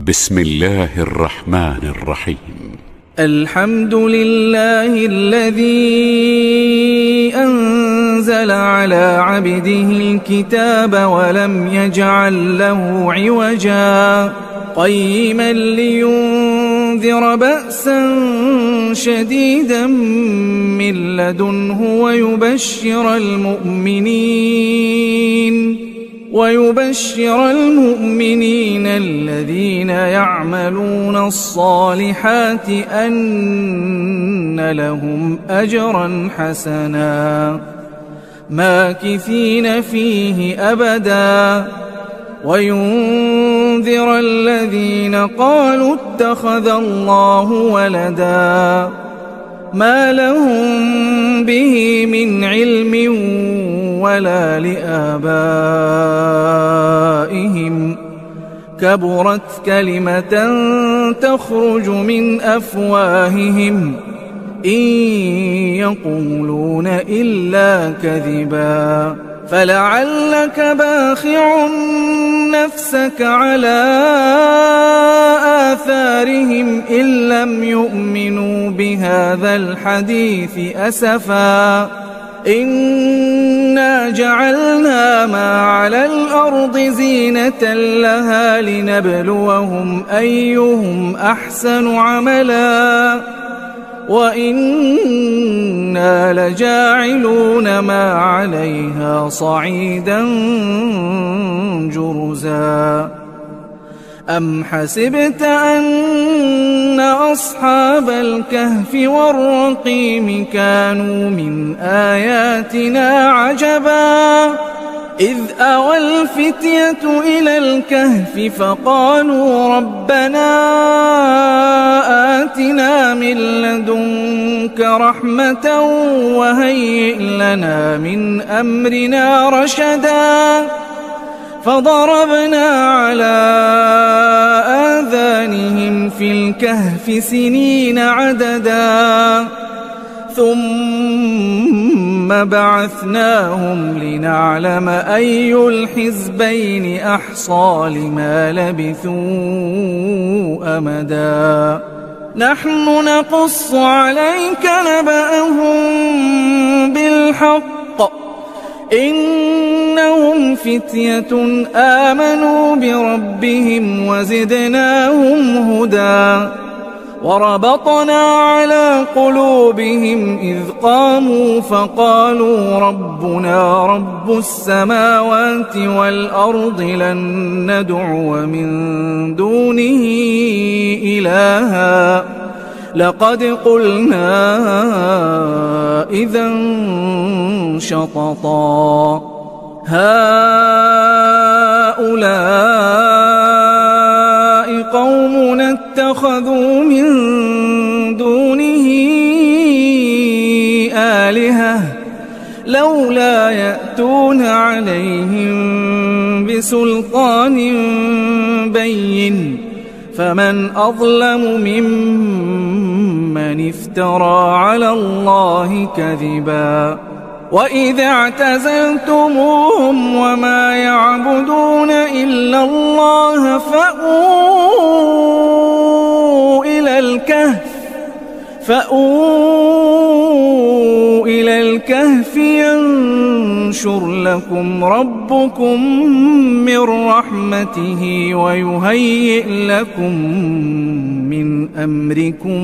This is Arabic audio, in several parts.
بسم الله الرحمن الرحيم. الحمد لله الذي أنزل على عبده الكتاب ولم يجعل له عوجا قيما لينذر بأسا شديدا من لدنه ويبشر المؤمنين الذين يعملون الصالحات أن لهم أجرا حسنا ماكثين فيه أبدا وينذر الذين قالوا اتخذ الله ولدا ما لهم به من علم ولا لآبائهم كبرت كلمة تخرج من أفواههم إن يقولون إلا كذبا فلعلك باخع نفسك على آثارهم إن لم يؤمنوا بهذا الحديث أسفا إنا جعلنا ما على الأرض زينة لها لنبلوهم أيهم أحسن عملا وإنا لجاعلون ما عليها صعيدا جرزا أم حسبت أن أصحاب الكهف والرقيم كانوا من آياتنا عجبا إذ أوى الفتية إلى الكهف فقالوا ربنا آتنا من لدنك رحمة وهيئ لنا من أمرنا رشدا فضربنا على آذانهم في الكهف سنين عددا ثم بعثناهم لنعلم أي الحزبين أحصى لما لبثوا أمدا نحن نقص عليك نبأهم بالحق إنهم فتية آمنوا بربهم وزدناهم هدى وربطنا على قلوبهم إذ قاموا فقالوا ربنا رب السماوات والأرض لن ندعو من دونه إلها لقد قلنا إذا شططا هؤلاء قومنا اتخذوا من دونه آلهة لولا يأتون عليهم بسلطان بين فمن أظلم ممن افترى على الله كذبا وإذا اعتزلتموهم وما يعبدون إلا الله فأووا إلى الكهف ينشر لكم ربكم من رحمته ويهيئ لكم من أمركم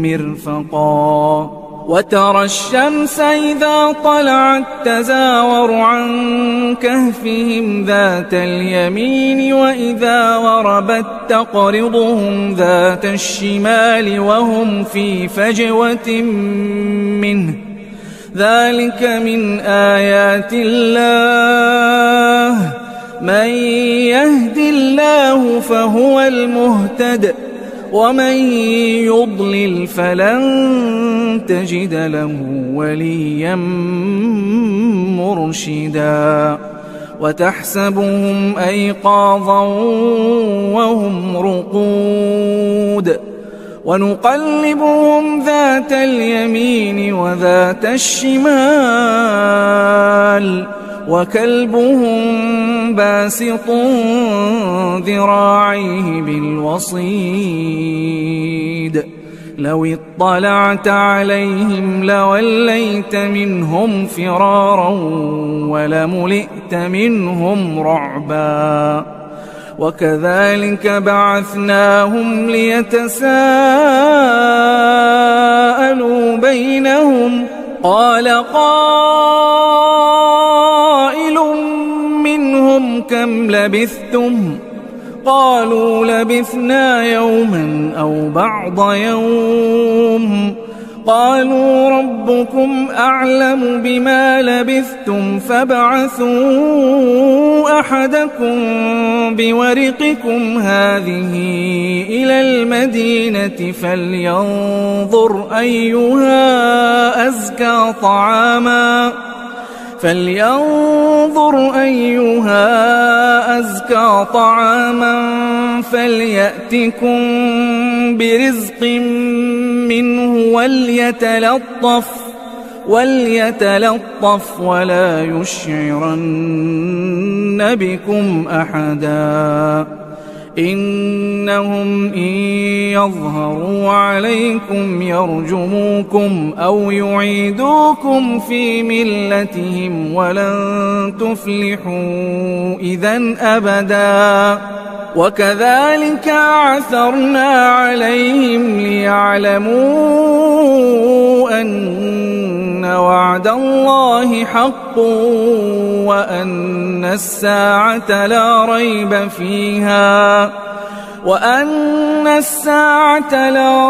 مرفقا وترى الشمس إذا طلعت تزاور عن كهفهم ذات اليمين وإذا غربت تقرضهم ذات الشمال وهم في فجوة منه ذلك من آيات الله من يهد الله فهو المهتد ومن يضلل فلن تجد له وليا مرشدا وتحسبهم أيقاظا وهم رقود ونقلبهم ذات اليمين وذات الشمال وكلبهم باسط ذراعيه بالوصيد لو اطلعت عليهم لوليت منهم فرارا ولملئت منهم رعبا وكذلك بعثناهم ليتساءلوا بينهم قال قائل منهم كم لبثتم قالوا لبثنا يوما أو بعض يوم قالوا ربكم أعلم بما لبثتم فابعثوا أحدكم بورقكم هذه إلى المدينة فلينظر أيها أزكى طعاما فليأتكم برزق منه وليتلطف ولا يشعرن بكم أحدا إنهم إن يظهروا عليكم يرجموكم أو يعيدوكم في ملتهم ولن تفلحوا إذن أبدا وكذلك عثرنا عليهم ليعلموا أن وعد الله حق وأن الساعة لا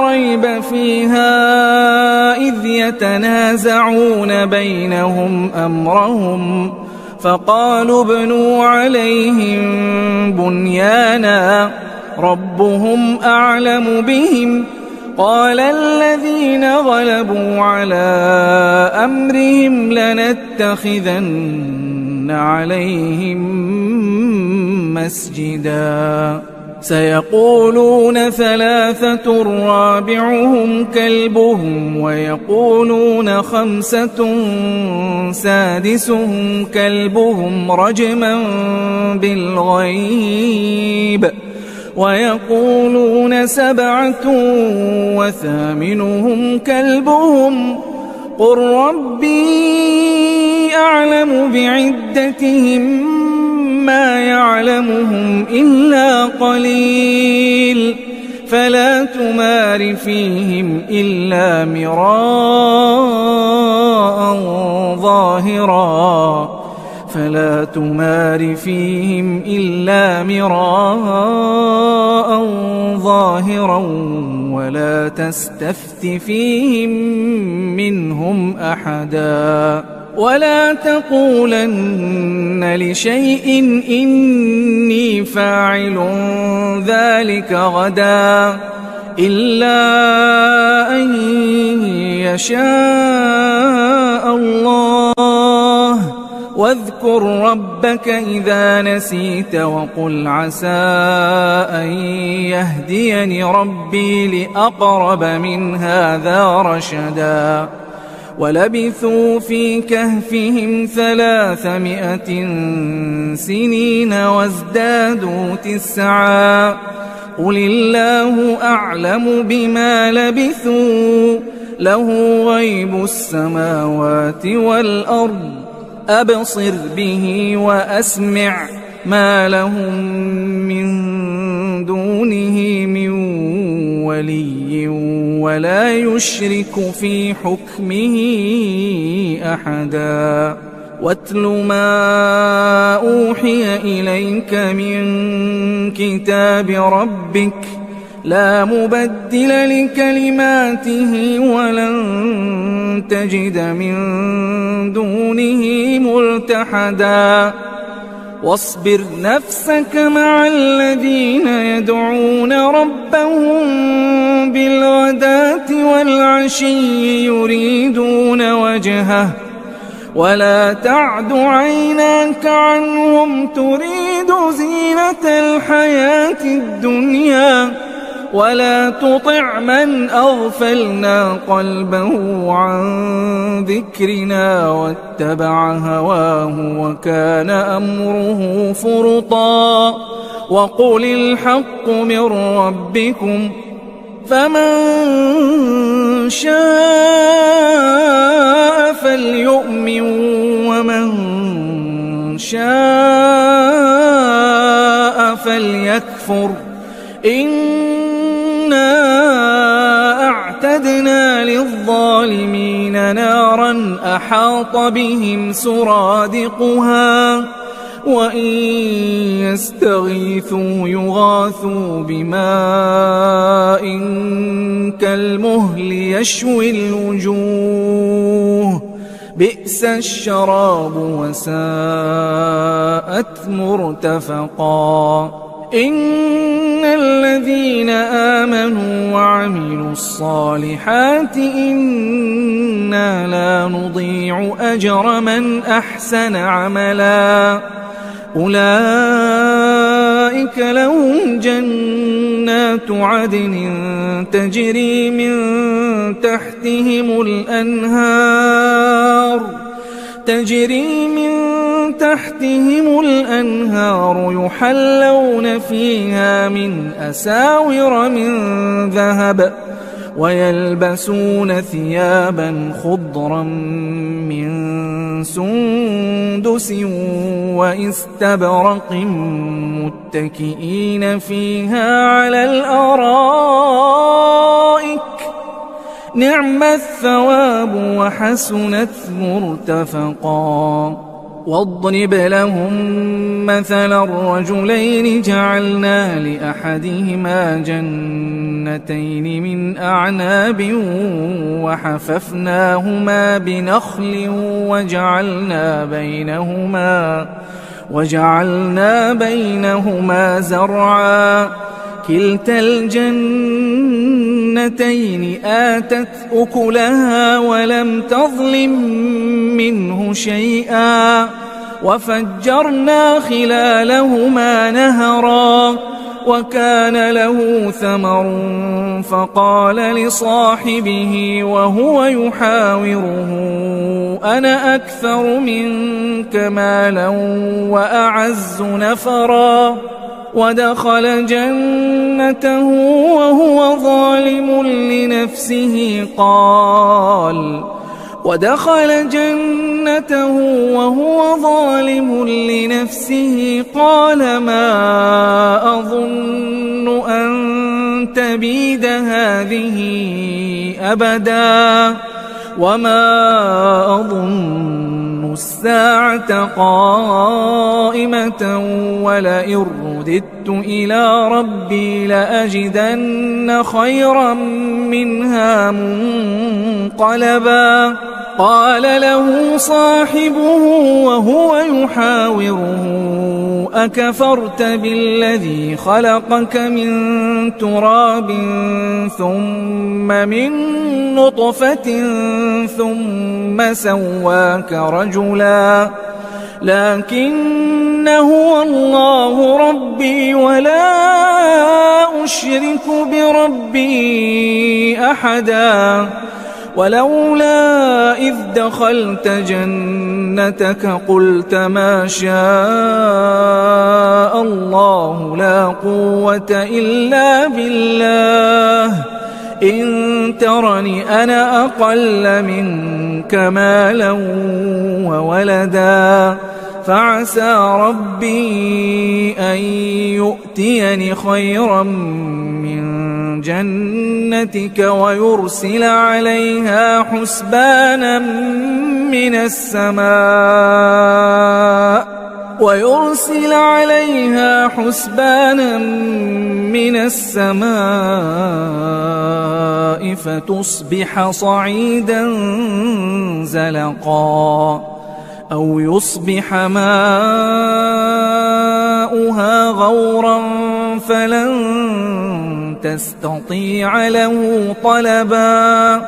ريب فيها إذ يتنازعون بينهم أمرهم فقالوا ابنوا عليهم بنيانا ربهم أعلم بهم قال الذين غلبوا على أمرهم لنتخذن عليهم مسجدا سيقولون 3 رابعهم كلبهم ويقولون 5 سادسهم كلبهم رجما بالغيب ويقولون 7 وثامنهم كلبهم قل ربي أعلم بعدتهم ما يعلمهم إلا قليل فلا تمار فيهم إلا مراء ظاهرا ولا تستفت فيهم منهم أحدا ولا تقولن لشيء إني فاعل ذلك غدا إلا أن يشاء الله واذكر ربك إذا نسيت وقل عسى أن يهديني ربي لأقرب من هذا رشدا ولبثوا في كهفهم 300 سنين وازدادوا 9 قل الله أعلم بما لبثوا له غيب السماوات والأرض أبصر به وأسمع ما لهم من دونه من ولي ولا يشرك في حكمه أحدا واتل ما أوحي إليك من كتاب ربك لا مبدل لكلماته ولن تجد من دونه ملتحدا واصبر نفسك مع الذين يدعون ربهم بالغداة والعشي يريدون وجهه ولا تعد عيناك عنهم تريد زينة الحياة الدنيا ولا تطع من أغفلنا قلبه عن ذكرنا واتبع هواه وكان أمره فرطا وقل الحق من ربكم فمن شاء فليؤمن ومن شاء فليكفر إنا أعتدنا للظالمين نارا أحاط بهم سرادقها وإن يستغيثوا يغاثوا بماء كالمهل يشوي الوجوه بئس الشراب وساءت مرتفقا إن الذين آمنوا وعملوا الصالحات إنا لا نضيع أجر من أحسن عملا أولئك لهم جنات عدن تجري من تحتهم الأنهار يحلون فيها من أساور من ذهب ويلبسون ثيابا خضرا من سندس وإستبرق متكئين فيها على الأرائك نعم الثواب وحسنت مرتفقا واضرب لهم مثلا الرجلين جعلنا لأحدهما جنتين من أعناب وحففناهما بنخل وجعلنا بينهما زرعا كلتا الجنتين آتت أكلها ولم تظلم منه شيئا وفجرنا خلالهما نهرا وكان له ثمر فقال لصاحبه وهو يحاوره أنا أكثر منك مالا وأعز نفرا ودخل جنته وهو ظالم لنفسه قال ما أظن أن تبيد هذه أبدا وما أظن الساعة قائمة ولئن رددت إلى ربي لأجدن خيرا منها منقلبا قال له صاحبه وهو يحاوره أكفرت بالذي خلقك من تراب ثم من نطفة ثم سواك رجلا لكن هو الله ربي ولا أشرك بربي أحدا ولولا إذ دخلت جنتك قلت ما شاء الله لا قوة إلا بالله إن ترني أنا أقل منك مالا وولدا فعسى ربي أن يؤتيني خيرا من جنتك ويرسل عليها حسبانا من السماء فتصبح صعيدا زلقا أو يصبح ماؤها غورا فلن تستطيع له طلبا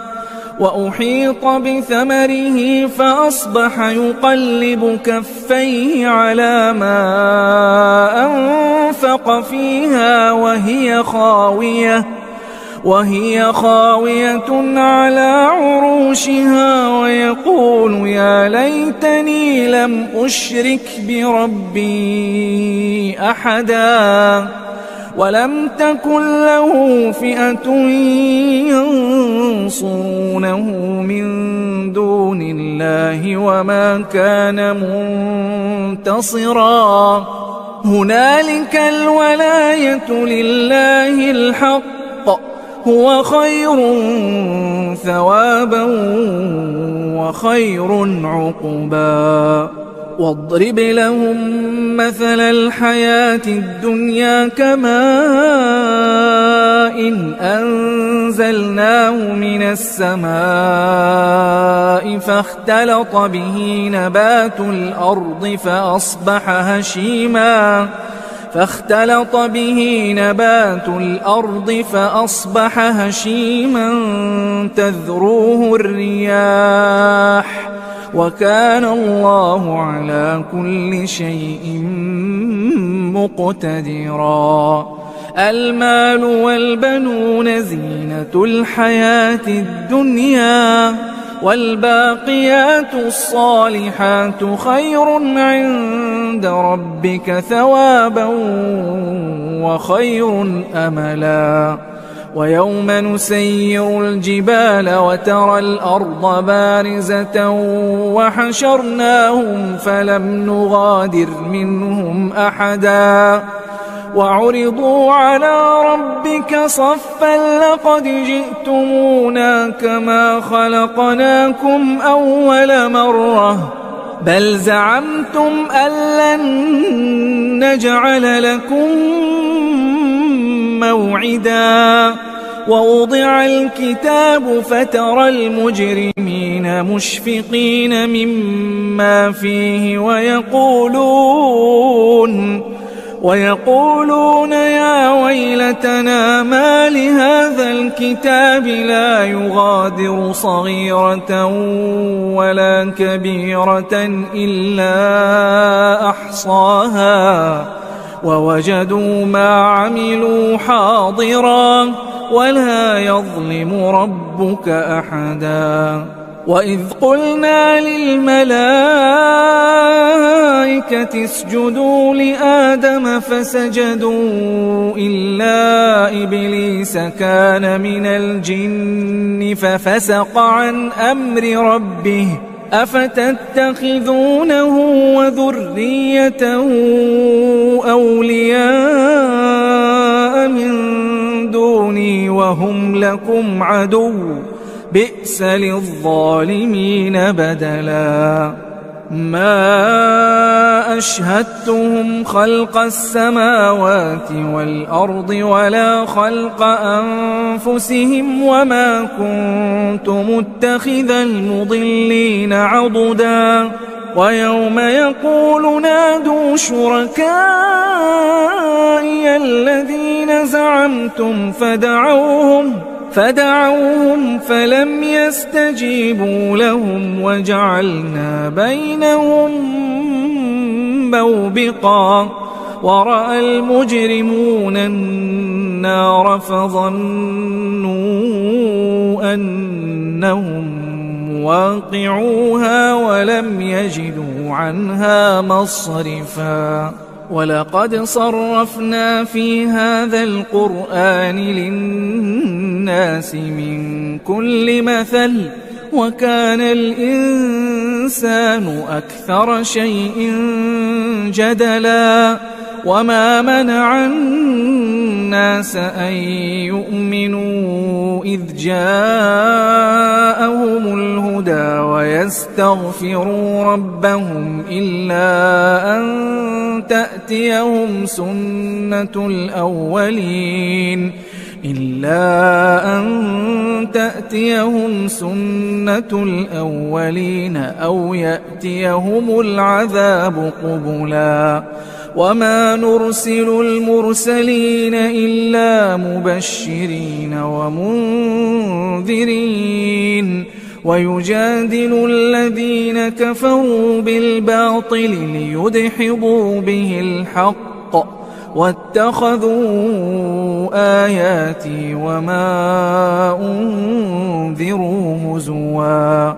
وأحيط بثمره فأصبح يقلب كفيه على ما ينفق فيها وهي خاوية على عروشها ويقول يا ليتني لم أشرك بربي أحدا ولم تكن له فئة ينصرونه من دون الله وما كان منتصرا هنالك الولاية لله الحق هو خير ثوابا وخير عقبا واضرب لهم مثل الحياة الدنيا كماء إن أنزلناه من السماء فاختلط به نبات الأرض فأصبح هشيما تذروه الرياح وكان الله على كل شيء مقتدرا المال والبنون زينة الحياة الدنيا والباقيات الصالحات خير عند ربك ثوابا وخير أملا ويوم نسير الجبال وترى الأرض بارزة وحشرناهم فلم نغادر منهم أحدا وعرضوا على ربك صفا لقد جئتمونا كما خلقناكم أول مرة بل زعمتم أن لن نجعل لكم موعدا ووضع الكتاب فترى المجرمين مشفقين مما فيه ويقولون يا ويلتنا ما لهذا الكتاب لا يغادر صغيرة ولا كبيرة إلا أحصاها ووجدوا ما عملوا حاضرا ولا يظلم ربك أحدا وإذ قلنا للملائكة اسجدوا لآدم فسجدوا إلا إبليس كان من الجن ففسق عن أمر ربه أفتتخذونه وذريته أولياء من دوني وهم لكم عدو بئس للظالمين بدلا ما أشهدتهم خلق السماوات والأرض ولا خلق أنفسهم وما كنت متخذ المضلين عضدا ويوم يقول نادوا شركائي الذين زعمتم فدعوهم فلم يستجيبوا لهم وجعلنا بينهم موبقا ورأى المجرمون النار فظنوا أنهم واقعوها ولم يجدوا عنها مصرفا ولقد صرفنا في هذا القرآن للناس من كل مثل وكان الإنسان أكثر شيء جدلا وما منع الناس أن يؤمنوا إذ جاءهم الهدى ويستغفروا ربهم إلا أن تأتيهم سنة الأولين أو يأتيهم العذاب قبلا وما نرسل المرسلين إلا مبشرين ومنذرين ويجادل الذين كفروا بالباطل ليدحضوا به الحق واتخذوا آياتي وما أنذروا هزوا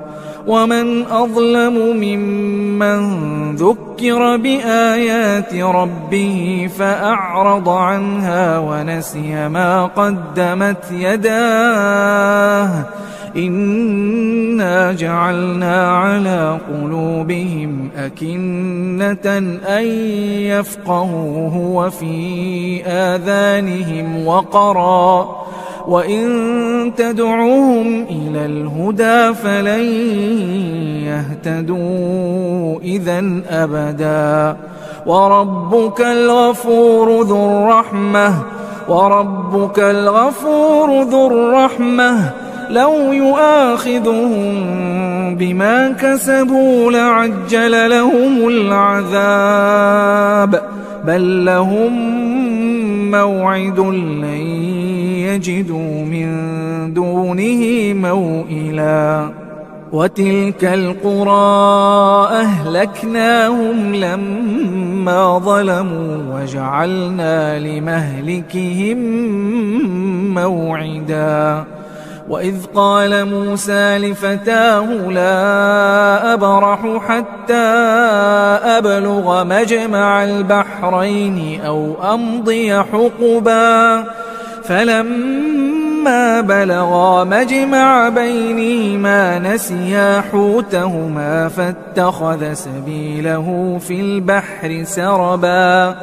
ومن أظلم ممن ذكر بآيات ربه فأعرض عنها ونسي ما قدمت يداه إنا جعلنا على قلوبهم أكنة أن يفقهوه وفي آذانهم وقرا وإن تدعوهم إلى الهدى فلن يهتدوا إذن أبدا وربك الغفور ذو الرحمة لو يؤاخذهم بما كسبوا لعجل لهم العذاب بل لهم موعد لن يجدوا من دونه موئلا وتلك القرى أهلكناهم لما ظلموا وجعلنا لمهلكهم موعدا وإذ قال موسى لفتاه لا أبرح حتى أبلغ مجمع البحرين أو أمضي حقبا فلما بلغا مجمع بينهما نسيا حوتهما فاتخذ سبيله في البحر سربا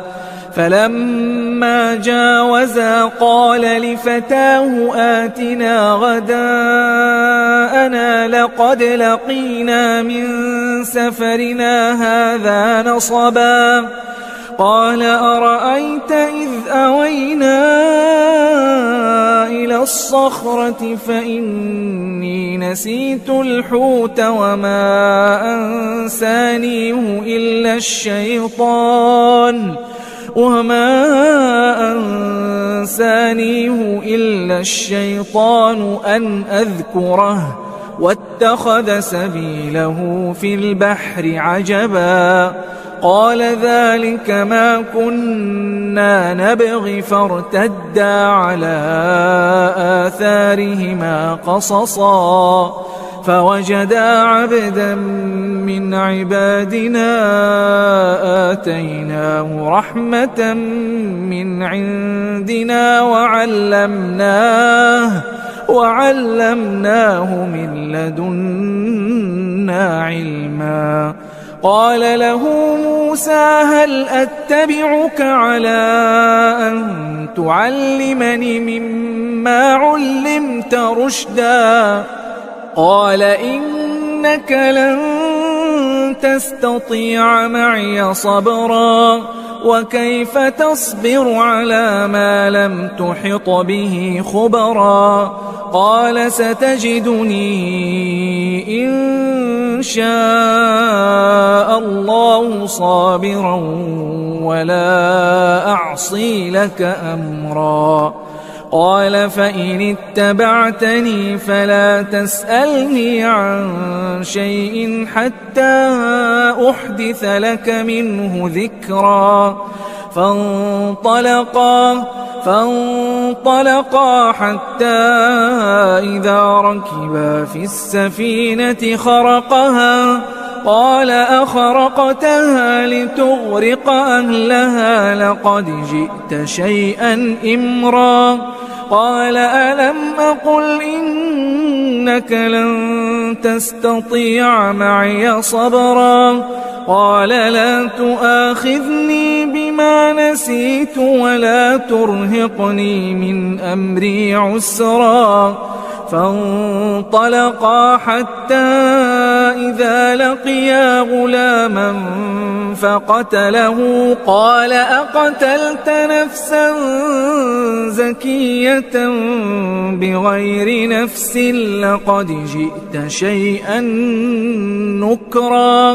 فلما جاوزا قال لفتاه آتنا غداءنا لقد لقينا من سفرنا هذا نصبا قال أرأيت إذ أوينا إلى الصخرة فإني نسيت الحوت وما أنسانيه إلا الشيطان أن أذكره واتخذ سبيله في البحر عجبا قال ذلك ما كنا نبغي فارتدا على آثارهما قصصا فوجدا عبدا من عبادنا آتيناه رحمة من عندنا وعلمناه من لدنا علما قال له موسى هل أتبعك على أن تعلمني مما علمت رشدا قال إنك لن تستطيع معي صبرا وكيف تصبر على ما لم تحط به خبرا قال ستجدني إن شاء الله صابرا ولا أعصي لك أمرا قال فإن اتبعتني فلا تسألني عن شيء حتى أحدث لك منه ذكرا فانطلقا حتى إذا ركبا في السفينة خرقها قال أخرقتها لتغرق أهلها لقد جئت شيئا إمرا قال ألم أقل إنك لن تستطيع معي صبرا قال لا تؤاخذني بما نسيت ولا ترهقني من أمري عسرا فانطلقا حتى إذا لقيا غلاما فقتله قال أقتلت نفسا زكية بغير نفس لقد جئت شيئا نكرا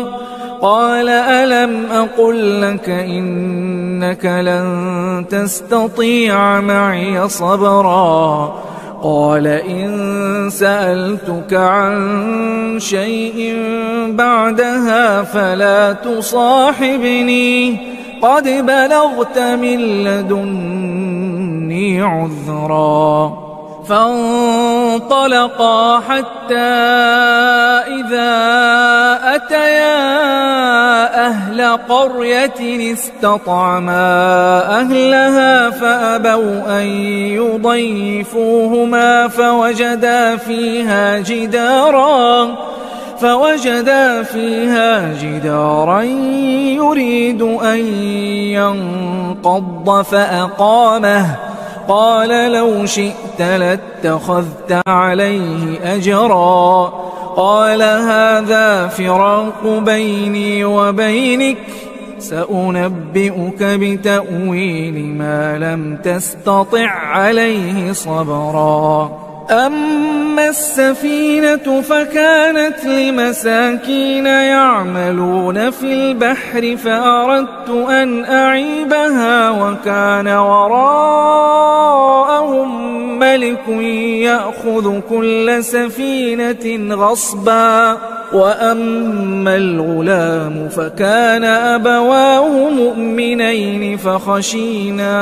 قال ألم أقل لك إنك لن تستطيع معي صبرا قال إن سألتك عن شيء بعدها فلا تصاحبني قد بلغت من لدني عذرا. فانطلقا حتى إذا أتيا أهل قرية استطعما أهلها فأبوا أن يضيفوهما فوجدا فيها جدارا يريد أن ينقض فأقامه. قال لو شئت لاتخذت عليه أجرا. قال هذا فراق بيني وبينك، سأنبئك بتأويل ما لم تستطع عليه صبرا. أما السفينة فكانت لمساكين يعملون في البحر فأردت أن أعيبها وكان وراءهم ملك يأخذ كل سفينة غصبا. وأما الغلام فكان أبواه مؤمنين فخشينا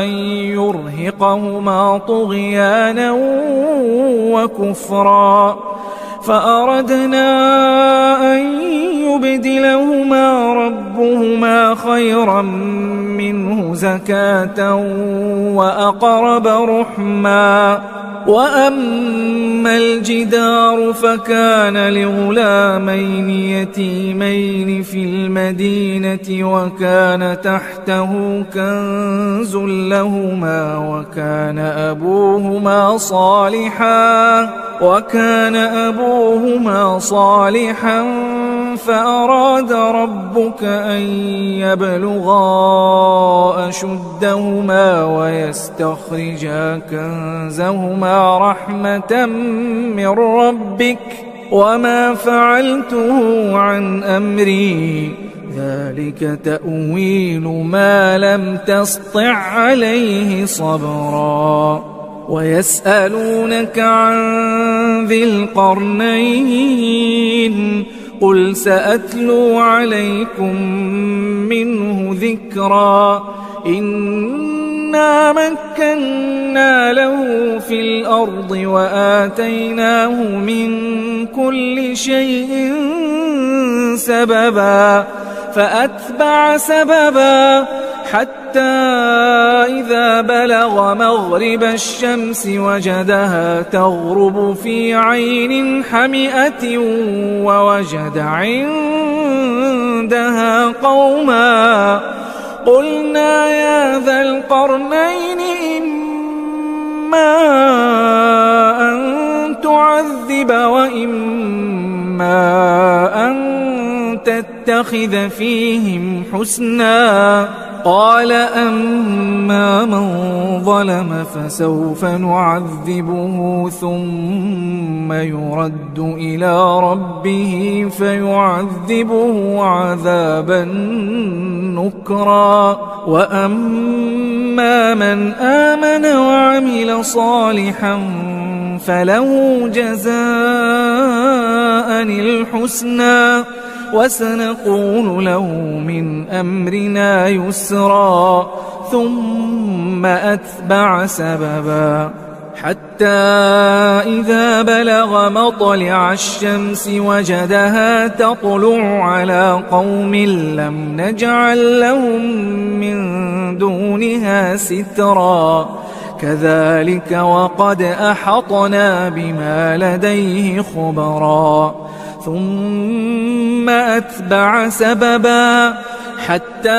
أن يرهقهما طغيانا وكفرا، فأردنا أن يبدلهما ربهما خيرا منه زكاة وأقرب رحما. وأما الجدار فكان لغلامين يتيمين في المدينة وكان تحته كنز لهما وكان أبوهما صالحا فأراد ربك أن يبلغا أشدهما ويستخرجا كنزهما رحمة من ربك وما فعلته عن أمري، ذلك تأويل ما لم تسطع عليه صبرا. ويسألونك عن ذي القرنين قل سأتلو عليكم منه ذكرا. إنا مكنا له في الأرض وآتيناه من كل شيء سببا فأتبع سببا حتى إذا بلغ مغرب الشمس وجدها تغرب في عين حمئة ووجد عندها قوما. قلنا يا ذا القرنين إما أن تعذب وإما أن تتخذ فيهم حسنا. قال أما من ظلم فسوف نعذبه ثم يرد إلى ربه فيعذبه عذابا نكرا. وأما من آمن وعمل صالحا فله جزاء الحسنى وسنقول له من أمرنا يسرا. ثم أتبع سببا حتى إذا بلغ مطلع الشمس وجدها تطلع على قوم لم نجعل لهم من دونها سترا. كذلك وقد أحطنا بما لديه خبرا. ثم أتبع سببا حتى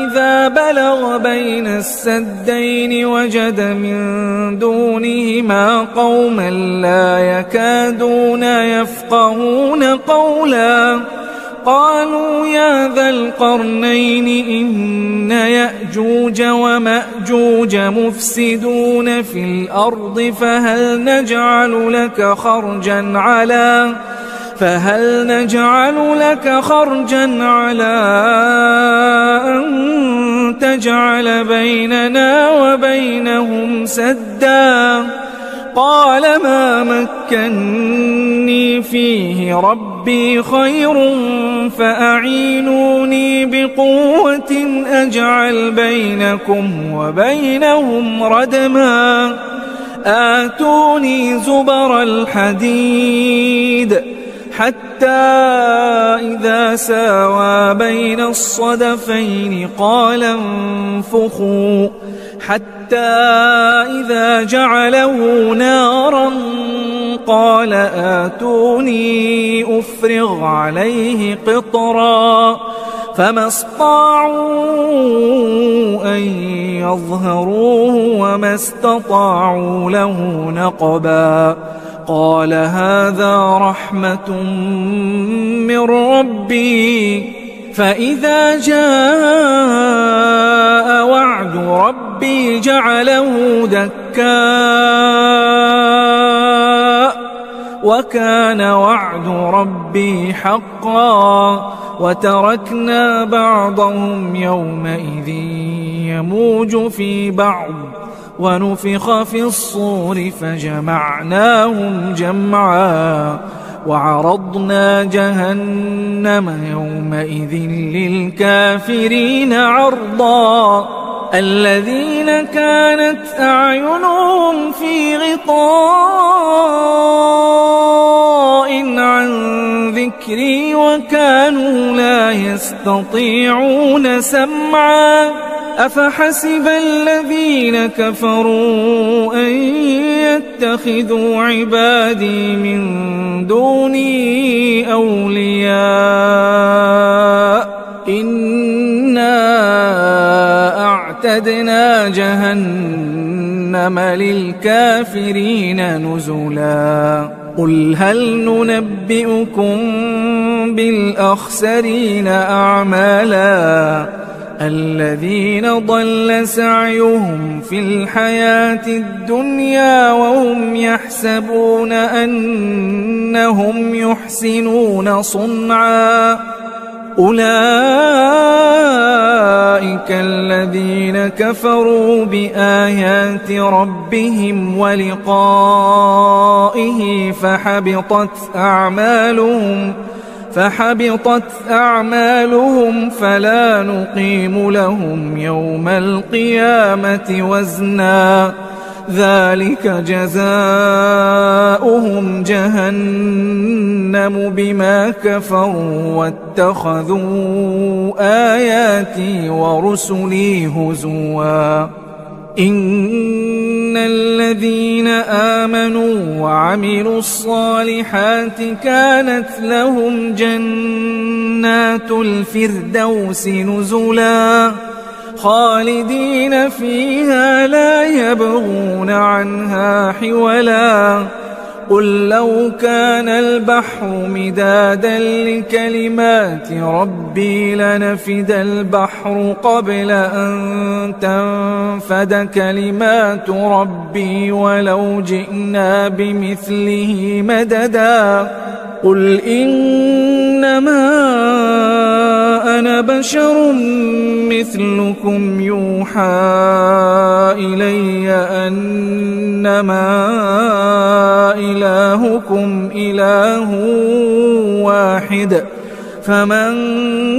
إذا بلغ بين السدين وجد من دونهما قوما لا يكادون يفقهون قولا. قالوا يا ذا القرنين إن يأجوج ومأجوج مفسدون في الأرض فهل نجعل لك خرجا على أن تجعل بيننا وبينهم سدا. قال ما مكني فيه ربي خير فأعينوني بقوة أجعل بينكم وبينهم ردما آتوني زبر الحديد حتى إذا ساوى بين الصدفين قال انفخوا حتى إذا جعله نارا قال آتوني أفرغ عليه قطرا فما استطاعوا أن يظهروه وما استطاعوا له نقبا قال هذا رحمة من ربي فإذا جاء وعد ربي جعله دكاء وكان وعد ربي حقا وتركنا بعضهم يومئذ يموج في بعض ونفخ في الصور فجمعناهم جمعا وعرضنا جهنم يومئذ للكافرين عرضا الذين كانت أعينهم في غطاء عن ذكري وكانوا لا يستطيعون سمعا أفحسب الذين كفروا أن يتخذوا عبادي من دوني أولياء إنا أعتدنا جهنم للكافرين نزلا قل هل ننبئكم بالأخسرين أعمالا الذين ضل سعيهم في الحياة الدنيا وهم يحسبون أنهم يحسنون صنعا أولئك الذين كفروا بآيات ربهم ولقائه فحبطت أعمالهم فلا نقيم لهم يوم القيامة وزنا ذلك جزاؤهم جهنم بما كفروا واتخذوا آياتي ورسلي هزوا إن الذين آمنوا وعملوا الصالحات كانت لهم جنات الفردوس نزلا خالدين فيها لا يبغون عنها حولا قل لو كان البحر مدادا لكلمات ربي لنفد البحر قبل أن تنفد كلمات ربي ولو جئنا بمثله مددا قل إنما أنا بشر مثلكم يوحى إلي أنما إلهكم إله واحد فمن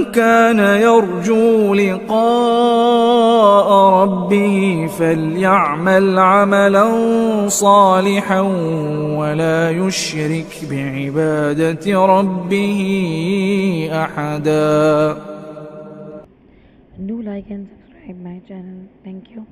كان يرجو لقاء ربه فليعمل عملا صالحا ولا يشرك بعبادة ربه أحدا. Do like and subscribe my channel. Thank you.